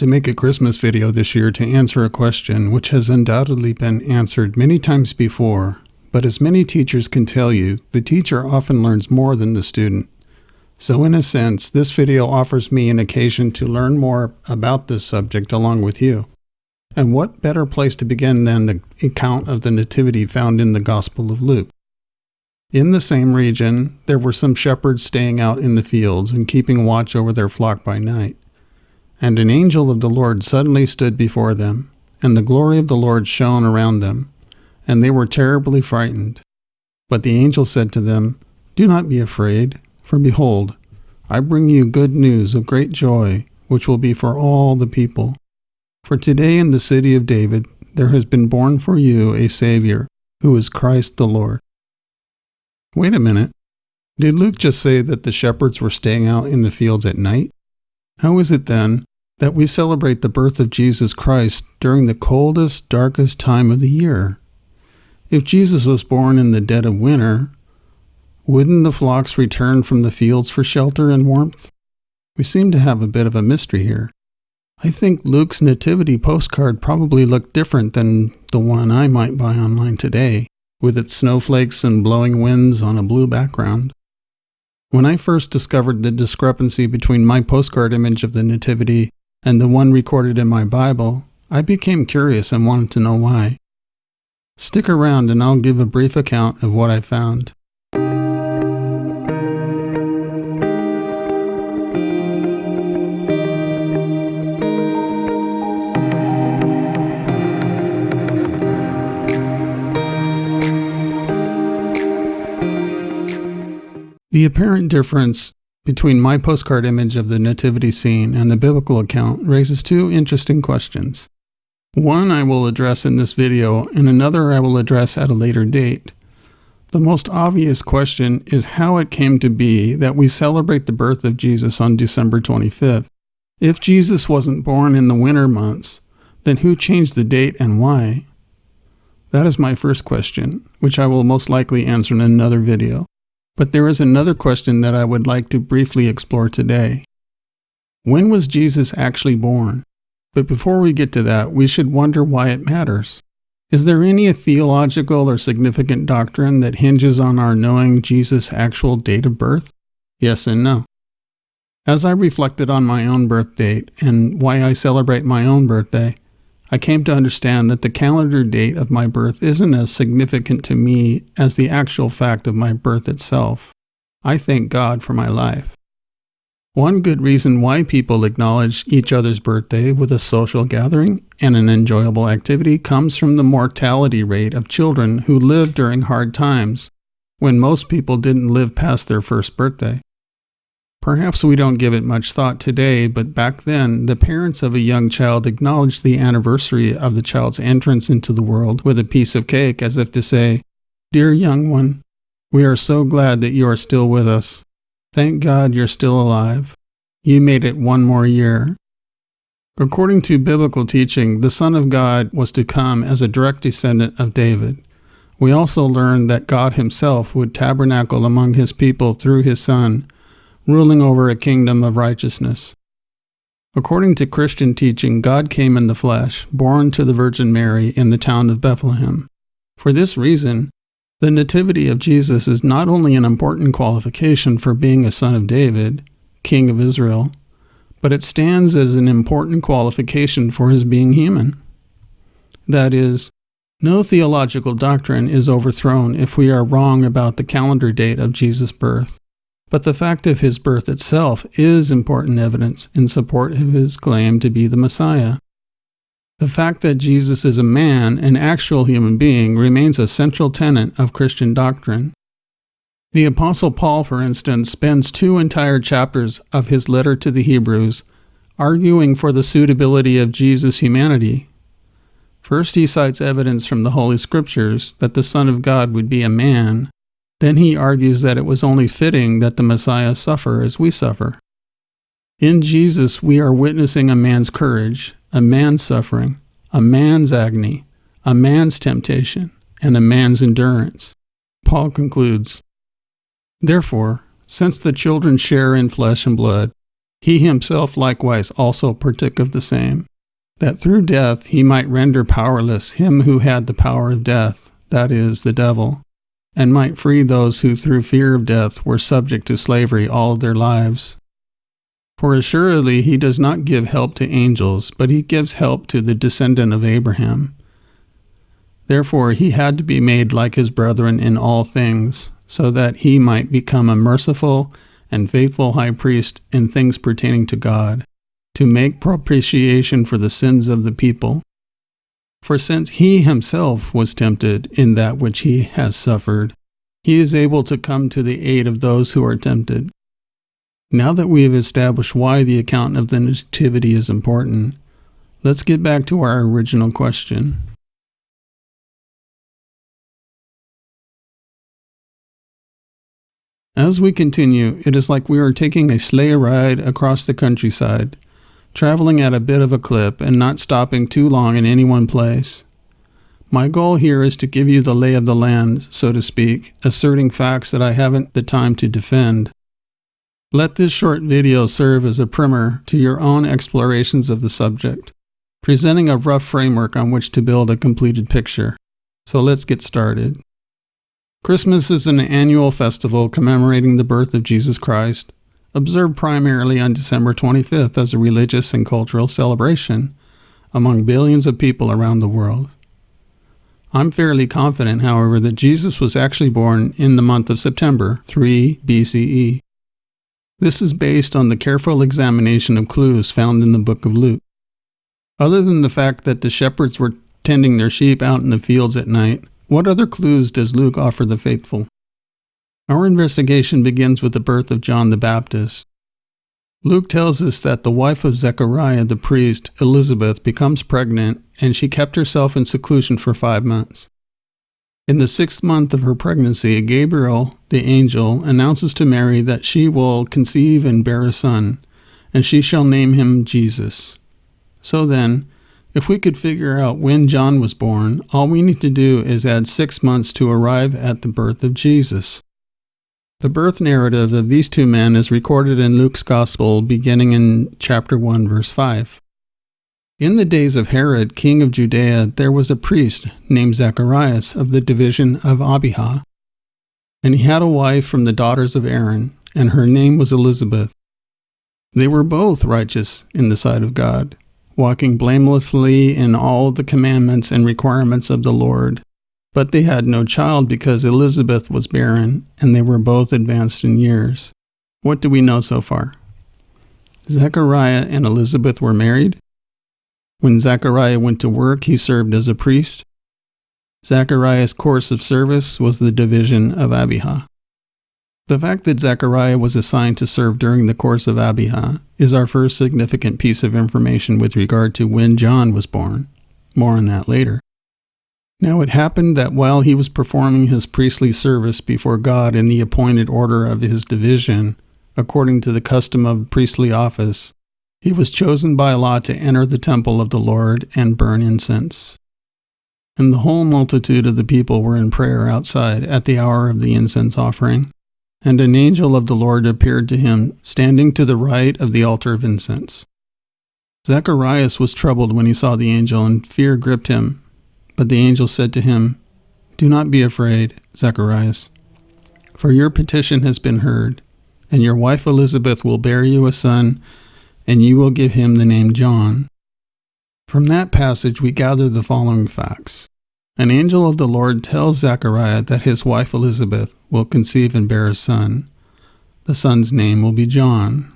to make a Christmas video this year to answer a question which has undoubtedly been answered many times before, but as many teachers can tell you, the teacher often learns more than the student. So in a sense, this video offers me an occasion to learn more about this subject along with you. And what better place to begin than the account of the Nativity found in the Gospel of Luke? In the same region, there were some shepherds staying out in the fields and keeping watch over their flock by night. And an angel of the Lord suddenly stood before them, and the glory of the Lord shone around them, and they were terribly frightened. But the angel said to them, "Do not be afraid, for behold, I bring you good news of great joy, which will be for all the people. For today in the city of David there has been born for you a Savior, who is Christ the Lord." Wait a minute. Did Luke just say that the shepherds were staying out in the fields at night? How is it then that we celebrate the birth of Jesus Christ during the coldest, darkest time of the year? If Jesus was born in the dead of winter, wouldn't the flocks return from the fields for shelter and warmth? We seem to have a bit of a mystery here. I think Luke's Nativity postcard probably looked different than the one I might buy online today, with its snowflakes and blowing winds on a blue background. When I first discovered the discrepancy between my postcard image of the Nativity and the one recorded in my Bible, I became curious and wanted to know why. Stick around and I'll give a brief account of what I found. The apparent difference between my postcard image of the nativity scene and the biblical account raises two interesting questions. One I will address in this video, and another I will address at a later date. The most obvious question is how it came to be that we celebrate the birth of Jesus on December 25th. If Jesus wasn't born in the winter months, then who changed the date and why? That is my first question, which I will most likely answer in another video. But there is another question that I would like to briefly explore today. When was Jesus actually born? But before we get to that, we should wonder why it matters. Is there any theological or significant doctrine that hinges on our knowing Jesus' actual date of birth? Yes and no. As I reflected on my own birth date and why I celebrate my own birthday, I came to understand that the calendar date of my birth isn't as significant to me as the actual fact of my birth itself. I thank God for my life. One good reason why people acknowledge each other's birthday with a social gathering and an enjoyable activity comes from the mortality rate of children who lived during hard times, when most people didn't live past their first birthday. Perhaps we don't give it much thought today, but back then, the parents of a young child acknowledged the anniversary of the child's entrance into the world with a piece of cake as if to say, "Dear young one, we are so glad that you are still with us. Thank God you're still alive. You made it one more year." According to biblical teaching, the Son of God was to come as a direct descendant of David. We also learned that God himself would tabernacle among his people through his Son, ruling over a kingdom of righteousness. According to Christian teaching, God came in the flesh, born to the Virgin Mary in the town of Bethlehem. For this reason, the nativity of Jesus is not only an important qualification for being a son of David, king of Israel, but it stands as an important qualification for his being human. That is, no theological doctrine is overthrown if we are wrong about the calendar date of Jesus' birth. But the fact of his birth itself is important evidence in support of his claim to be the Messiah. The fact that Jesus is a man, an actual human being, remains a central tenet of Christian doctrine. The Apostle Paul, for instance, spends 2 entire chapters of his letter to the Hebrews arguing for the suitability of Jesus' humanity. First, he cites evidence from the Holy Scriptures that the Son of God would be a man. Then he argues that it was only fitting that the Messiah suffer as we suffer. In Jesus, we are witnessing a man's courage, a man's suffering, a man's agony, a man's temptation, and a man's endurance. Paul concludes, "Therefore, since the children share in flesh and blood, he himself likewise also partook of the same, that through death he might render powerless him who had the power of death, that is, the devil, and might free those who through fear of death were subject to slavery all their lives. For assuredly he does not give help to angels, but he gives help to the descendant of Abraham. Therefore he had to be made like his brethren in all things, so that he might become a merciful and faithful high priest in things pertaining to God, to make propitiation for the sins of the people. For since he himself was tempted in that which he has suffered, he is able to come to the aid of those who are tempted. Now that we have established why the account of the Nativity is important, let's get back to our original question. As we continue, it is like we are taking a sleigh ride across the countryside, traveling at a bit of a clip and not stopping too long in any one place. My goal here is to give you the lay of the land, so to speak, asserting facts that I haven't the time to defend. Let this short video serve as a primer to your own explorations of the subject, presenting a rough framework on which to build a completed picture. So let's get started. Christmas is an annual festival commemorating the birth of Jesus Christ, observed primarily on December 25th as a religious and cultural celebration among billions of people around the world. I'm fairly confident, however, that Jesus was actually born in the month of September, 3 BCE. This is based on the careful examination of clues found in the book of Luke. Other than the fact that the shepherds were tending their sheep out in the fields at night, what other clues does Luke offer the faithful? Our investigation begins with the birth of John the Baptist. Luke tells us that the wife of Zechariah the priest, Elizabeth, becomes pregnant, and she kept herself in seclusion for 5 months. In the 6th month of her pregnancy, Gabriel, the angel, announces to Mary that she will conceive and bear a son, and she shall name him Jesus. So then, if we could figure out when John was born, all we need to do is add 6 months to arrive at the birth of Jesus. The birth narrative of these two men is recorded in Luke's Gospel beginning in chapter 1, verse 5. In the days of Herod, king of Judea, there was a priest named Zacharias of the division of Abijah. And he had a wife from the daughters of Aaron, and her name was Elizabeth. They were both righteous in the sight of God, walking blamelessly in all the commandments and requirements of the Lord. But they had no child because Elizabeth was barren, and they were both advanced in years. What do we know so far? Zechariah and Elizabeth were married. When Zechariah went to work, he served as a priest. Zechariah's course of service was the division of Abijah. The fact that Zechariah was assigned to serve during the course of Abijah is our first significant piece of information with regard to when John was born. More on that later. Now it happened that while he was performing his priestly service before God in the appointed order of his division, according to the custom of priestly office, he was chosen by lot to enter the temple of the Lord and burn incense. And the whole multitude of the people were in prayer outside at the hour of the incense offering. And an angel of the Lord appeared to him, standing to the right of the altar of incense. Zacharias was troubled when he saw the angel, and fear gripped him. But the angel said to him, "Do not be afraid, Zacharias, for your petition has been heard, and your wife Elizabeth will bear you a son, and you will give him the name John." From that passage we gather the following facts. An angel of the Lord tells Zechariah that his wife Elizabeth will conceive and bear a son. The son's name will be John.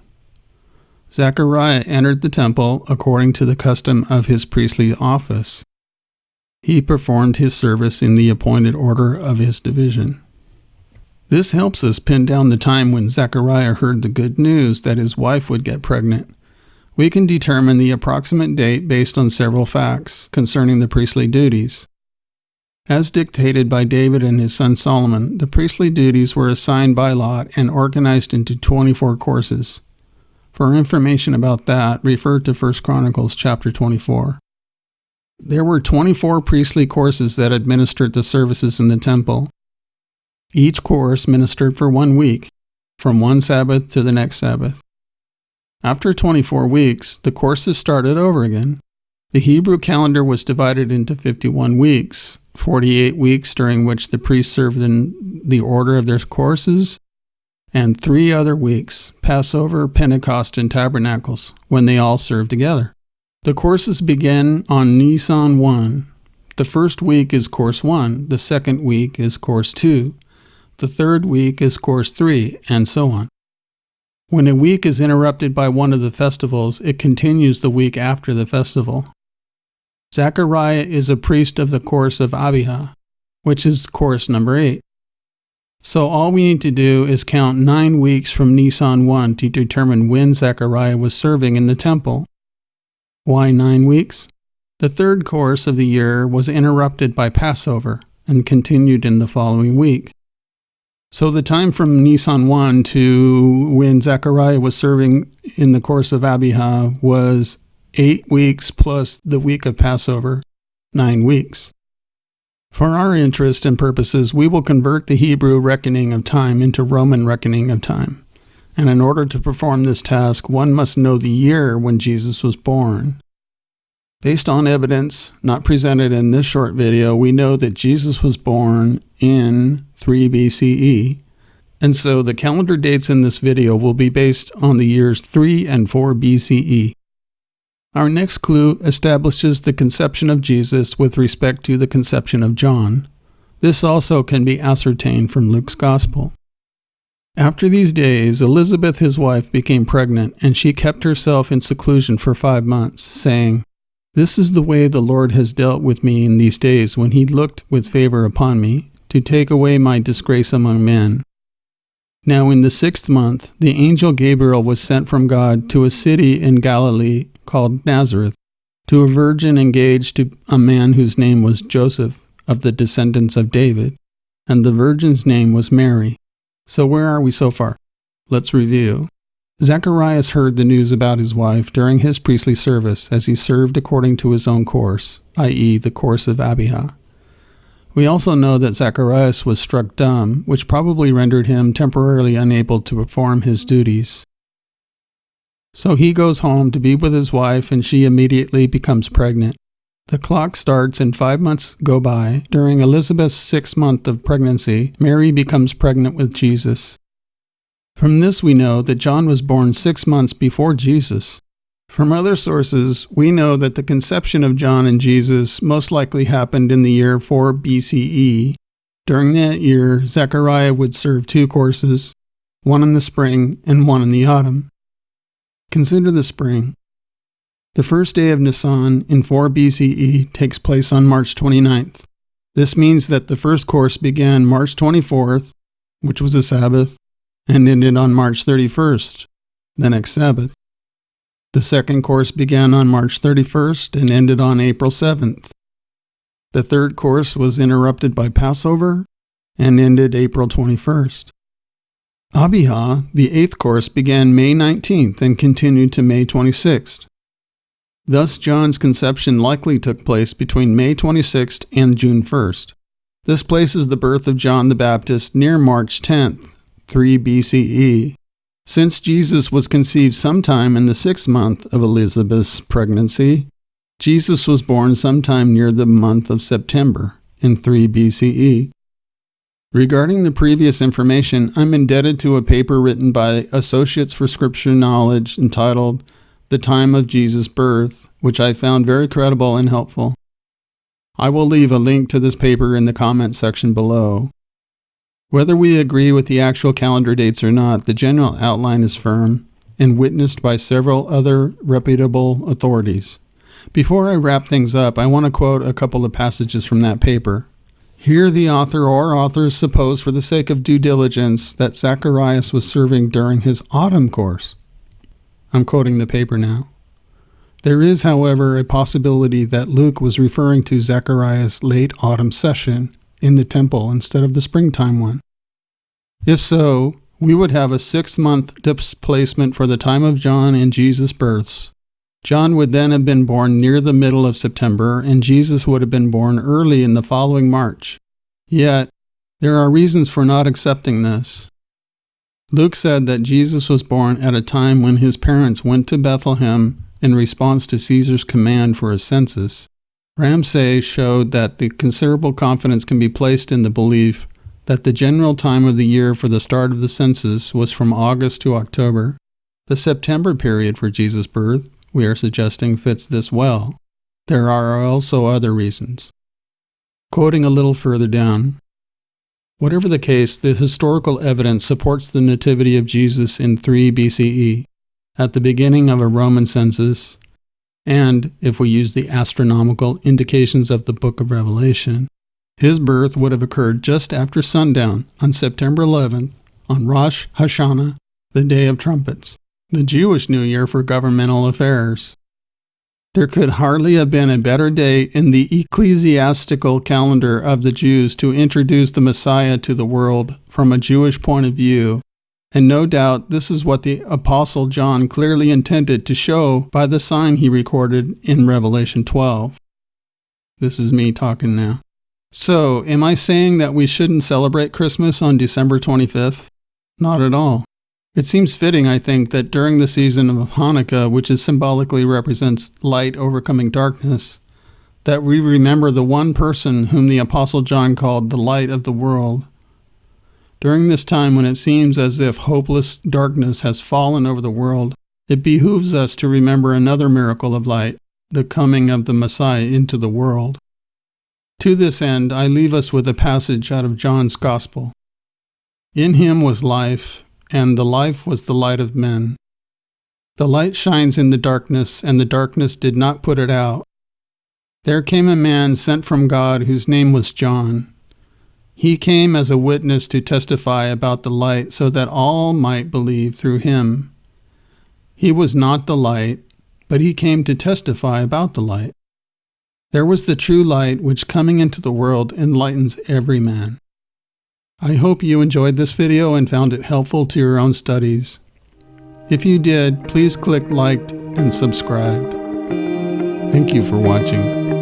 Zechariah entered the temple according to the custom of his priestly office. He performed his service in the appointed order of his division. This helps us pin down the time when Zechariah heard the good news that his wife would get pregnant. We can determine the approximate date based on several facts concerning the priestly duties. As dictated by David and his son Solomon, the priestly duties were assigned by lot and organized into 24 courses. For information about that, refer to 1 Chronicles chapter 24. There were 24 priestly courses that administered the services in the temple. Each course ministered for 1 week, from one Sabbath to the next Sabbath. After 24 weeks, the courses started over again. The Hebrew calendar was divided into 51 weeks, 48 weeks during which the priests served in the order of their courses, and 3 other weeks, Passover, Pentecost, and Tabernacles, when they all served together. The courses begin on Nisan 1. The first week is course 1, the second week is course 2, the third week is course 3, and so on. When a week is interrupted by one of the festivals, it continues the week after the festival. Zechariah is a priest of the course of Abijah, which is course number 8. So all we need to do is count 9 weeks from Nisan 1 to determine when Zechariah was serving in the temple. Why 9 weeks? The third course of the year was interrupted by Passover and continued in the following week. So the time from Nisan 1 to when Zechariah was serving in the course of Abijah was 8 weeks plus the week of Passover, 9 weeks. For our interest and purposes, we will convert the Hebrew reckoning of time into Roman reckoning of time. And in order to perform this task, one must know the year when Jesus was born. Based on evidence not presented in this short video, we know that Jesus was born in 3 BCE. And so the calendar dates in this video will be based on the years 3 and 4 BCE. Our next clue establishes the conception of Jesus with respect to the conception of John. This also can be ascertained from Luke's Gospel. After these days, Elizabeth, his wife, became pregnant, and she kept herself in seclusion for 5 months, saying, "This is the way the Lord has dealt with me in these days when he looked with favor upon me, to take away my disgrace among men." Now in the 6th month, the angel Gabriel was sent from God to a city in Galilee called Nazareth, to a virgin engaged to a man whose name was Joseph, of the descendants of David, and the virgin's name was Mary. So where are we so far? Let's review. Zacharias heard the news about his wife during his priestly service as he served according to his own course, i.e. the course of Abijah. We also know that Zacharias was struck dumb, which probably rendered him temporarily unable to perform his duties. So he goes home to be with his wife, and she immediately becomes pregnant. The clock starts and 5 months go by. During Elizabeth's 6th month of pregnancy, Mary becomes pregnant with Jesus. From this we know that John was born 6 months before Jesus. From other sources, we know that the conception of John and Jesus most likely happened in the year 4 BCE. During that year, Zechariah would serve 2 courses, one in the spring and one in the autumn. Consider the spring. The first day of Nisan in 4 BCE takes place on March 29th. This means that the first course began March 24th, which was a Sabbath, and ended on March 31st, the next Sabbath. The second course began on March 31st and ended on April 7th. The third course was interrupted by Passover and ended April 21st. Abijah, the 8th course, began May 19th and continued to May 26th. Thus, John's conception likely took place between May 26th and June 1st. This places the birth of John the Baptist near March 10th, 3 BCE. Since Jesus was conceived sometime in the 6th month of Elizabeth's pregnancy, Jesus was born sometime near the month of September in 3 BCE. Regarding the previous information, I'm indebted to a paper written by Associates for Scripture Knowledge entitled The Time of Jesus' Birth, which I found very credible and helpful. I will leave a link to this paper in the comment section below. Whether we agree with the actual calendar dates or not, the general outline is firm and witnessed by several other reputable authorities. Before I wrap things up, I want to quote a couple of passages from that paper. Here the author or authors suppose for the sake of due diligence that Zacharias was serving during his autumn course. I'm quoting the paper now. There is, however, a possibility that Luke was referring to Zacharias' late autumn session in the temple instead of the springtime one. If so, we would have a 6-month displacement for the time of John and Jesus' births. John would then have been born near the middle of September, and Jesus would have been born early in the following March. Yet, there are reasons for not accepting this. Luke said that Jesus was born at a time when his parents went to Bethlehem in response to Caesar's command for a census. Ramsay showed that the considerable confidence can be placed in the belief that the general time of the year for the start of the census was from August to October. The September period for Jesus' birth, we are suggesting, fits this well. There are also other reasons. Quoting a little further down, whatever the case, the historical evidence supports the nativity of Jesus in 3 BCE, at the beginning of a Roman census, and, if we use the astronomical indications of the book of Revelation, his birth would have occurred just after sundown on September 11th, on Rosh Hashanah, the Day of Trumpets, the Jewish New Year for governmental affairs. There could hardly have been a better day in the ecclesiastical calendar of the Jews to introduce the Messiah to the world from a Jewish point of view, and no doubt this is what the Apostle John clearly intended to show by the sign he recorded in Revelation 12. This is me talking now. So, am I saying that we shouldn't celebrate Christmas on December 25th? Not at all. It seems fitting, I think, that during the season of Hanukkah, which symbolically represents light overcoming darkness, that we remember the one person whom the Apostle John called the light of the world. During this time when it seems as if hopeless darkness has fallen over the world, it behooves us to remember another miracle of light, the coming of the Messiah into the world. To this end, I leave us with a passage out of John's Gospel. In him was life, and the life was the light of men. The light shines in the darkness, and the darkness did not put it out. There came a man sent from God whose name was John. He came as a witness to testify about the light so that all might believe through him. He was not the light, but he came to testify about the light. There was the true light which coming into the world enlightens every man. I hope you enjoyed this video and found it helpful to your own studies. If you did, please click like and subscribe. Thank you for watching.